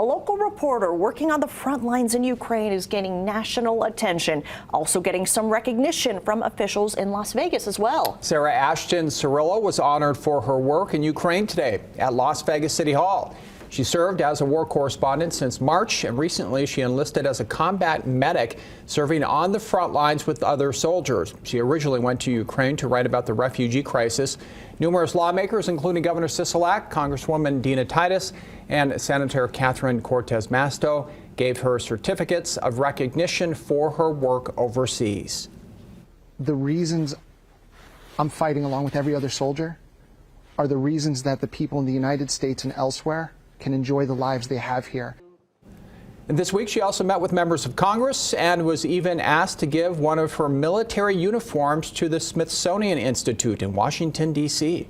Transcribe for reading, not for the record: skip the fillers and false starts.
A local reporter working on the front lines in Ukraine is gaining national attention, also getting some recognition from officials in Las Vegas as well. Sarah Ashton Cirillo was honored for her work in Ukraine today at Las Vegas City Hall. She served as a war correspondent since March, and recently she enlisted as a combat medic, serving on the front lines with other soldiers. She originally went to Ukraine to write about the refugee crisis. Numerous lawmakers, including Governor Sisolak, Congresswoman Dina Titus, and Senator Catherine Cortez Masto, gave her certificates of recognition for her work overseas. The reasons I'm fighting along with every other soldier are the reasons that the people in the United States and elsewhere can enjoy the lives they have here. And this week, she also met with members of Congress and was even asked to give one of her military uniforms to the Smithsonian Institute in Washington, D.C.